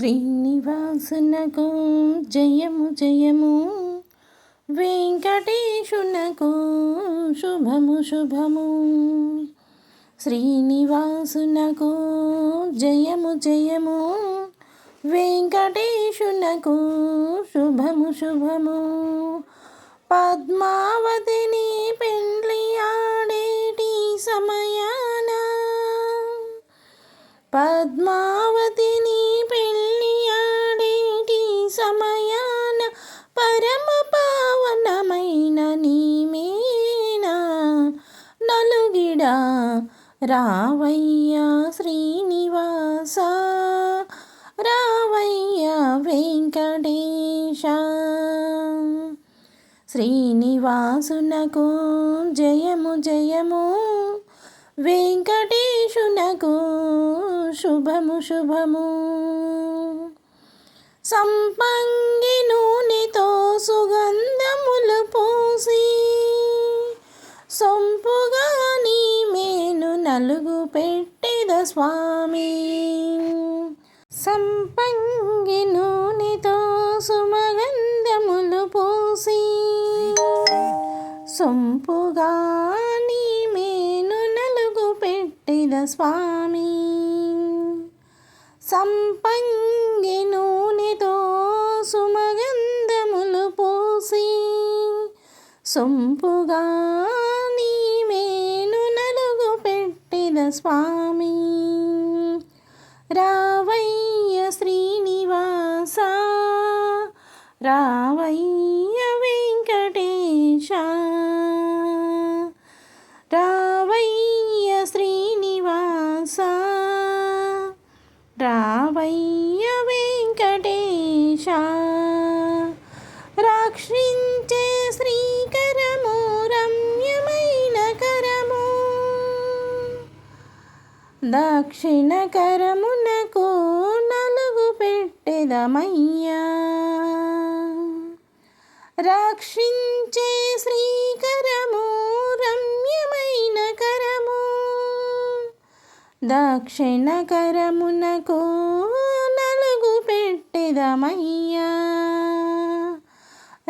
శ్రీనివాసునకు జయము జయము, వెంకటేశునకు శుభము శుభము. శ్రీనివాసునకు జయము జయము, వెంకటేశునకు శుభము శుభము. పద్మావతిని పెండ్లి ఆడేటి సమయాన, పద్మావతిని పెళ్ళి ఆడేటి సమయాన, పరమ పావనమైన నీమేనా నలుగిడా రావయ్యా శ్రీనివాస, రావయ్యా వెంకటేశ. శ్రీనివాసునకు జయము జయము, వెంకటేశునకు శుభము శుభము. సంపంగి నూనెతో సుగంధములు పూసి, సొంపుగా నీ మేను నలుగు పెట్టెద స్వామి. సంపంగి నూనెతో సుమగంధములు పూసి, సొంపుగా నీ మేను నలుగు పెట్టెద స్వామి. సంపంగి నూనెతో సుమగంధములు పూసి, సొంపుగా నీ మేను నలుగు పెట్టెద స్వామి. రావయ్య శ్రీనివాస, రావయ్య వెంకటేశ, రావయ్య శ్రీనివాస, రావయ్య వెంకటేశ. రక్షించే శ్రీకరము రమ్యమైన కరము, దక్షిణ కరమునకు నలుగు పెట్టెదమయ్యా. రక్షించే శ్రీకరము రమ్యమైన కరము, దక్షిణ కరమునకు నలుగు పెట్టెదమయ్యా.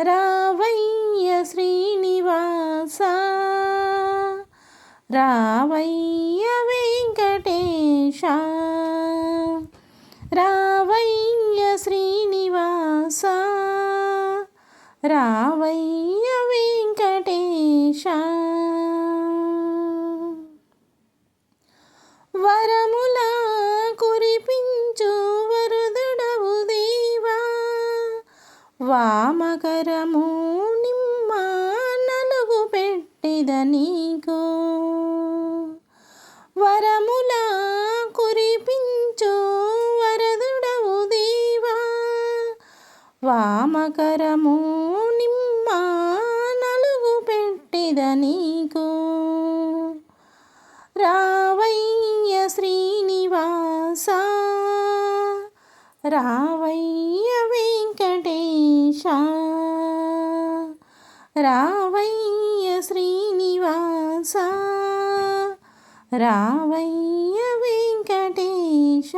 రావయ్య శ్రీనివాస, రావయ్య వెంకటేశ, రావయ్య శ్రీనివాస, రావయ్య వెంకటేశ. వరములా కురిపించు వరదుడవు దేవా, వామకరము నిమ్మ నలుగు పెట్టెద నీకు. వరములా కురిపించు వరదుడవు దేవా, వామకరము నిమ్మ నలుగు పెట్టెద నీకు. రావయ్య శ్రీనివాస, రావయ్య వెంకటేశ, రావయ్య శ్రీనివాస, రావయ్య వెంకటేశ.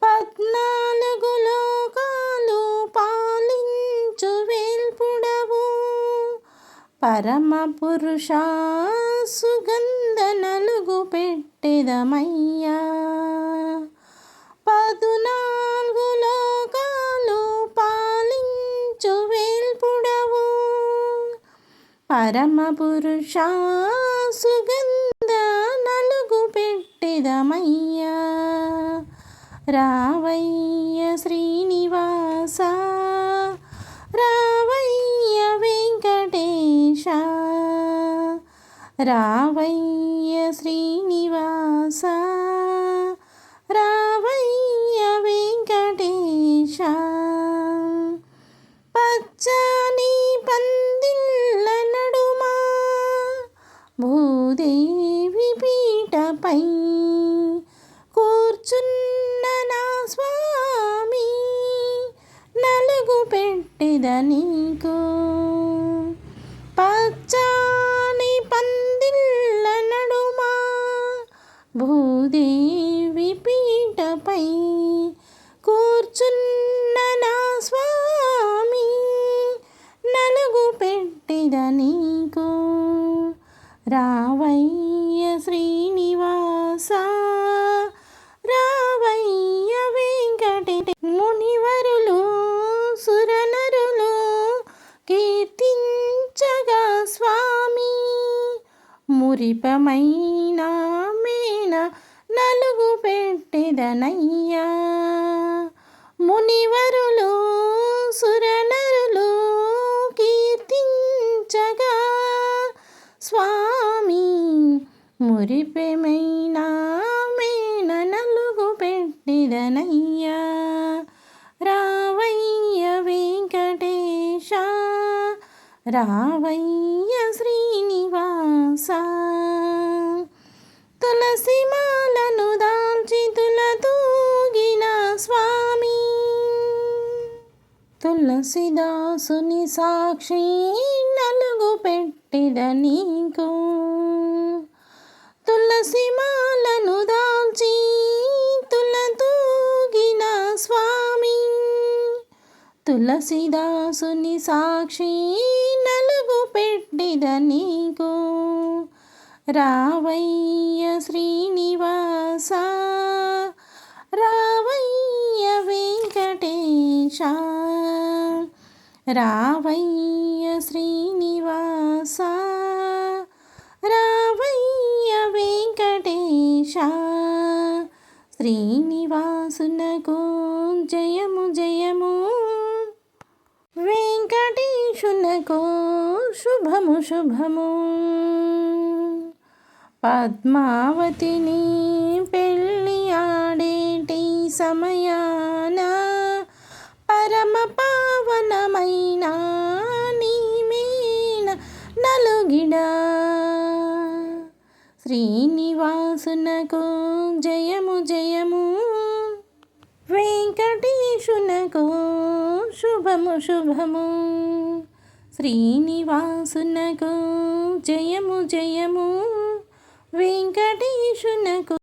పద్నాలుగు లోకాలు పాలించు వేల్పుడవు, పరమ పురుష సుగంధ నలుగు పెట్టెదమయ్యా. 14 లోకాలు పాలించు వేల్పుడవు, పరమ పురుష సుగంధ నలుగు పెట్టెదమయ్యా. రావయ్య శ్రీనివాస, రావయ్య వెంకటేశ, రావయ్య శ్రీనివాస, రావయ్య వెంకటేశ. పచ్చని పందిళ్ళ నడుమ, భూదేవి పీఠపై కూర్చున్న నా స్వామి, నలుగు పెట్టెద నీకు. పచ్చని పందిళ్ళ నడుమ, భూదేవి పీఠపై రావై కూర్చున్న నా స్వామి నలుగు పెట్టిద నీకు. రావయ్య శ్రీనివాస రావయ్య వెంకటేశ. మునివరులు సురనరులు కీర్తించగా స్వామి మురిపమైన మేన నలుగు పెట్టెదనయ్యా. మునివరులు సురనరులు కీర్తించగా స్వామి మురిపెమైన మేన నలుగు పెట్టెదనయ్యా. రావయ్య వెంకటేశ రావయ్య శ్రీనివాస. తులసి మాలను దాల్చి తులతూగిన స్వామి తులసిదాసుని సాక్షి నలుగు పెట్టిద నీకు. తులసి మాలను దాల్చి తులతూగిన స్వామి తులసిదాసుని సాక్షి నలుగు పెట్టిద నీకు. రావయ్య శ్రీనివాస రావయ్య వెంకటేశ. రావయ్య శ్రీనివాస రావయ్య వెంకటేశ. శ్రీనివాసునకు జయము జయము వెంకటేశునకు శుభము శుభము. పద్మావతిని పెళ్ళి ఆడేటి సమయాన పరమ పావనమైన నీ మీన నలుగిడ. శ్రీనివాసునకు జయము జయము వెంకటేశునకు శుభము శుభము. శ్రీనివాసునకు జయము జయము వెంకటేశునకు